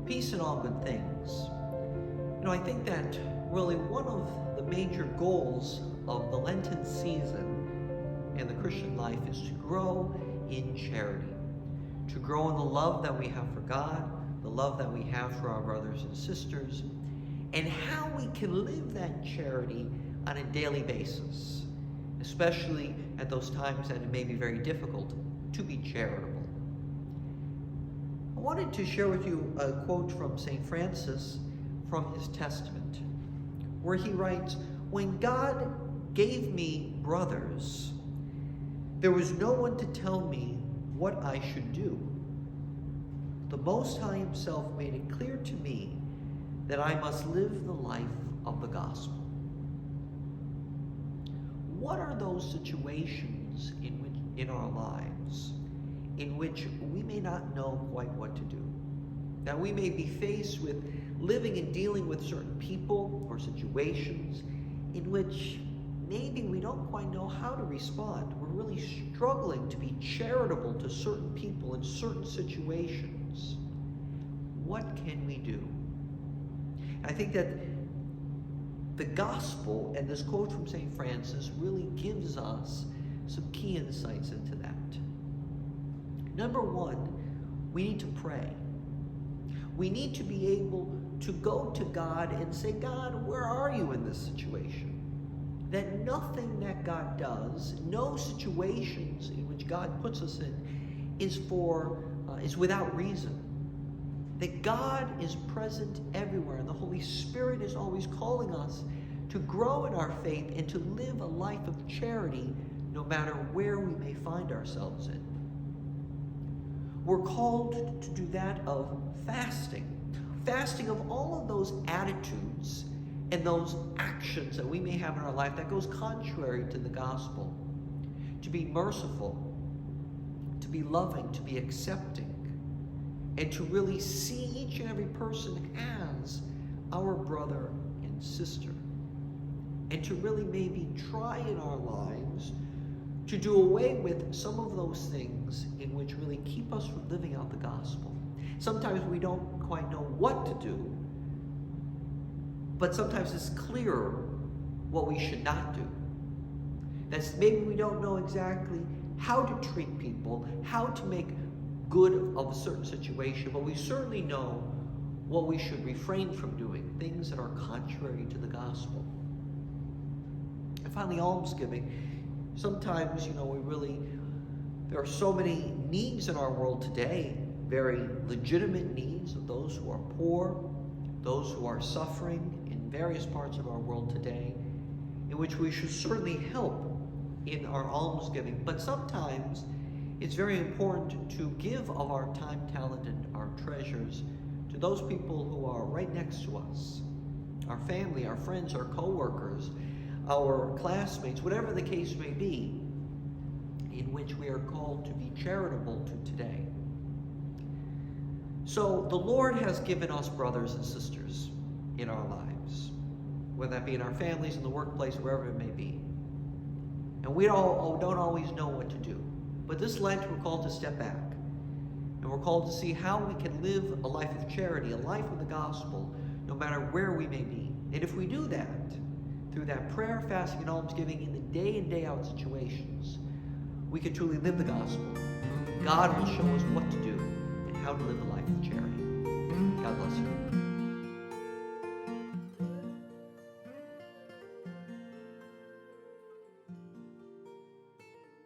Peace and all good things. I think that really one of the major goals of the Lenten season and the Christian life is to grow in charity, to grow in the love that we have for God, the love that we have for our brothers and sisters, and how we can live that charity on a daily basis, especially at those times that it may be very difficult to be charitable. I wanted to share with you a quote from St. Francis from his testament, where he writes, "When God gave me brothers, there was no one to tell me what I should do. The Most High himself made it clear to me that I must live the life of the gospel." What are those situations in our lives in which we may not know quite what to do? That we may be faced with living and dealing with certain people or situations in which maybe we don't quite know how to respond. We're really struggling to be charitable to certain people in certain situations. What can we do? I think that the gospel and this quote from St. Francis really gives us some key insights into that. Number one, we need to pray. We need to be able to go to God and say, "God, where are you in this situation?" That nothing that God does, no situations in which God puts us in, is without reason. That God is present everywhere, and the Holy Spirit is always calling us to grow in our faith and to live a life of charity no matter where we may find ourselves in. We're called to do that of fasting. Fasting of all of those attitudes and those actions that we may have in our life that goes contrary to the gospel. To be merciful, to be loving, to be accepting, and to really see each and every person as our brother and sister. And to really maybe try in our lives to do away with some of those things in which really keep us from living out the gospel. Sometimes we don't quite know what to do, but sometimes it's clearer what we should not do. That's maybe we don't know exactly how to treat people, how to make good of a certain situation, but we certainly know what we should refrain from doing, things that are contrary to the gospel. And finally, almsgiving. Sometimes, there are so many needs in our world today, very legitimate needs of those who are poor, those who are suffering in various parts of our world today, in which we should certainly help in our almsgiving. But sometimes it's very important to give of our time, talent, and our treasures to those people who are right next to us, our family, our friends, our co-workers, our classmates, whatever the case may be, in which we are called to be charitable to today. So the Lord has given us brothers and sisters in our lives, whether that be in our families, in the workplace, wherever it may be. And we don't always know what to do. But this Lent, we're called to step back. And we're called to see how we can live a life of charity, a life of the gospel, no matter where we may be. And if we do that, through that prayer, fasting, and almsgiving in the day in, day out situations, we can truly live the gospel. God will show us what to do and how to live a life of charity. God bless you.